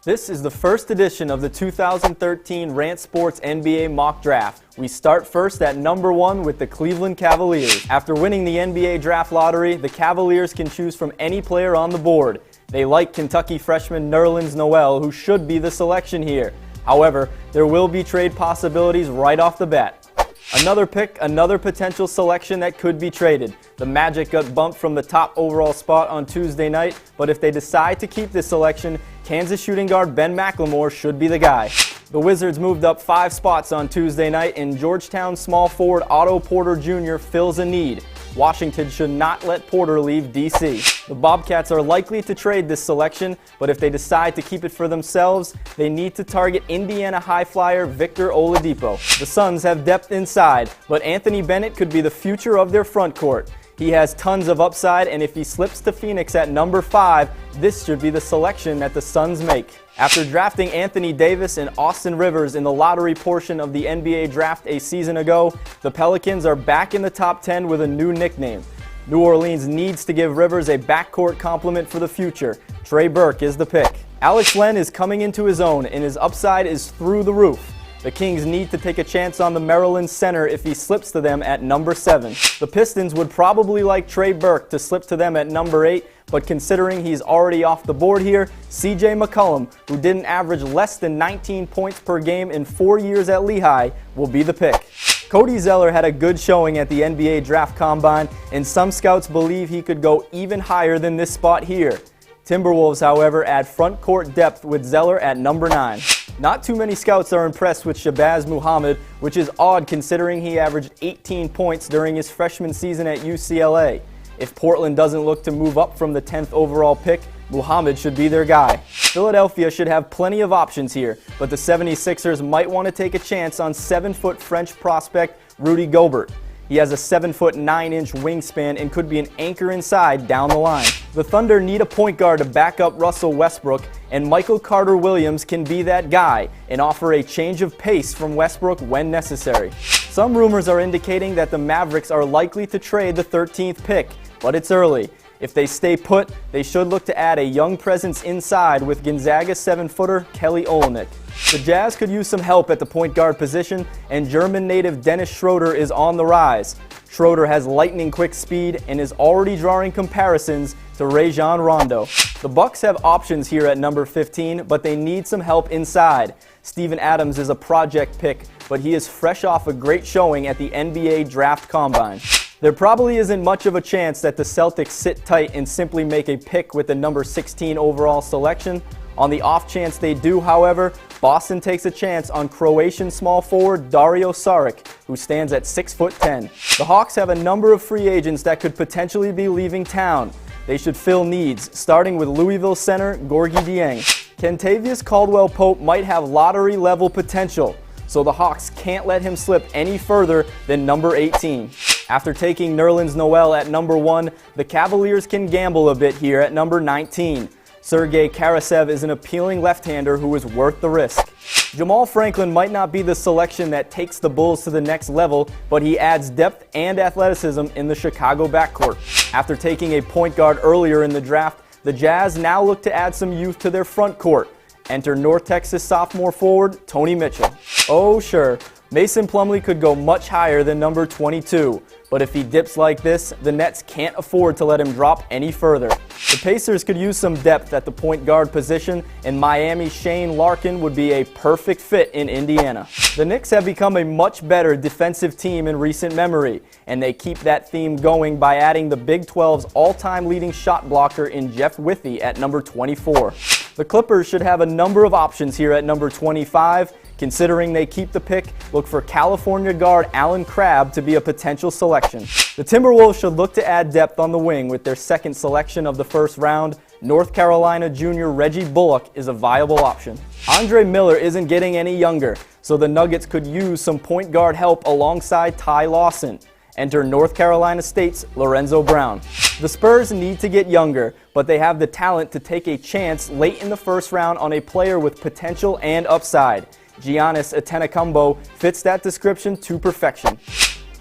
This is the first edition of the 2013 Rant Sports NBA Mock Draft. We start first at number 1 with the Cleveland Cavaliers. After winning the NBA Draft Lottery, the Cavaliers can choose from any player on the board. They like Kentucky freshman Nerlens Noel, who should be the selection here. However, there will be trade possibilities right off the bat. Another pick, another potential selection that could be traded. The Magic got bumped from the top overall spot on Tuesday night, but if they decide to keep this selection, Kansas shooting guard Ben McLemore should be the guy. The Wizards moved up 5 spots on Tuesday night, and Georgetown small forward Otto Porter Jr. fills a need. Washington should not let Porter leave D.C. The Bobcats are likely to trade this selection, but if they decide to keep it for themselves, they need to target Indiana high flyer Victor Oladipo. The Suns have depth inside, but Anthony Bennett could be the future of their front court. He has tons of upside, and if he slips to Phoenix at number 5, this should be the selection that the Suns make. After drafting Anthony Davis and Austin Rivers in the lottery portion of the NBA draft a season ago, the Pelicans are back in the top 10 with a new nickname. New Orleans needs to give Rivers a backcourt complement for the future. Trey Burke is the pick. Alex Len is coming into his own, and his upside is through the roof. The Kings need to take a chance on the Maryland center if he slips to them at number 7. The Pistons would probably like Trey Burke to slip to them at number 8, but considering he's already off the board here, CJ McCollum, who didn't average less than 19 points per game in 4 years at Lehigh, will be the pick. Cody Zeller had a good showing at the NBA Draft Combine, and some scouts believe he could go even higher than this spot here. Timberwolves, however, add front court depth with Zeller at number 9. Not too many scouts are impressed with Shabazz Muhammad, which is odd considering he averaged 18 points during his freshman season at UCLA. If Portland doesn't look to move up from the 10th overall pick, Muhammad should be their guy. Philadelphia should have plenty of options here, but the 76ers might want to take a chance on 7-foot French prospect Rudy Gobert. He has a 7-foot 9-inch wingspan and could be an anchor inside down the line. The Thunder need a point guard to back up Russell Westbrook, and Michael Carter-Williams can be that guy and offer a change of pace from Westbrook when necessary. Some rumors are indicating that the Mavericks are likely to trade the 13th pick, but it's early. If they stay put, they should look to add a young presence inside with Gonzaga 7-footer Kelly Olynyk. The Jazz could use some help at the point guard position, and German native Dennis Schroeder is on the rise. Schroeder has lightning-quick speed and is already drawing comparisons to Rajon Rondo. The Bucks have options here at number 15, but they need some help inside. Steven Adams is a project pick, but he is fresh off a great showing at the NBA Draft Combine. There probably isn't much of a chance that the Celtics sit tight and simply make a pick with the number 16 overall selection. On the off chance they do, however, Boston takes a chance on Croatian small forward Dario Saric, who stands at 6'10". The Hawks have a number of free agents that could potentially be leaving town. They should fill needs, starting with Louisville center Gorgui Dieng. Kentavious Caldwell-Pope might have lottery-level potential, so the Hawks can't let him slip any further than number 18. After taking Nerlens Noel at number 1, the Cavaliers can gamble a bit here at number 19. Sergei Karasev is an appealing left-hander who is worth the risk. Jamal Franklin might not be the selection that takes the Bulls to the next level, but he adds depth and athleticism in the Chicago backcourt. After taking a point guard earlier in the draft, the Jazz now look to add some youth to their front court. Enter North Texas sophomore forward Tony Mitchell. Oh sure, Mason Plumlee could go much higher than number 22, but if he dips like this, the Nets can't afford to let him drop any further. The Pacers could use some depth at the point guard position, and Miami's Shane Larkin would be a perfect fit in Indiana. The Knicks have become a much better defensive team in recent memory, and they keep that theme going by adding the Big 12's all-time leading shot blocker in Jeff Withey at number 24. The Clippers should have a number of options here at number 25. Considering they keep the pick, look for California guard Allen Crabbe to be a potential selection. The Timberwolves should look to add depth on the wing with their second selection of the first round. North Carolina junior Reggie Bullock is a viable option. Andre Miller isn't getting any younger, so the Nuggets could use some point guard help alongside Ty Lawson. Enter North Carolina State's Lorenzo Brown. The Spurs need to get younger, but they have the talent to take a chance late in the first round on a player with potential and upside. Giannis Antetokounmpo fits that description to perfection.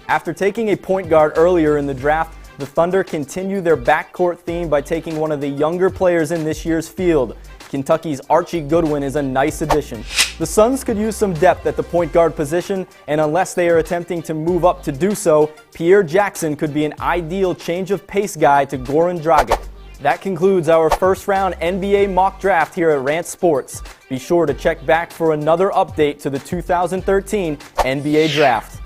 After taking a point guard earlier in the draft, the Thunder continue their backcourt theme by taking one of the younger players in this year's field, Kentucky's Archie Goodwin is a nice addition. The Suns could use some depth at the point guard position, and unless they are attempting to move up to do so, Pierre Jackson could be an ideal change of pace guy to Goran Dragic. That concludes our first round NBA mock draft here at Rant Sports. Be sure to check back for another update to the 2013 NBA Draft.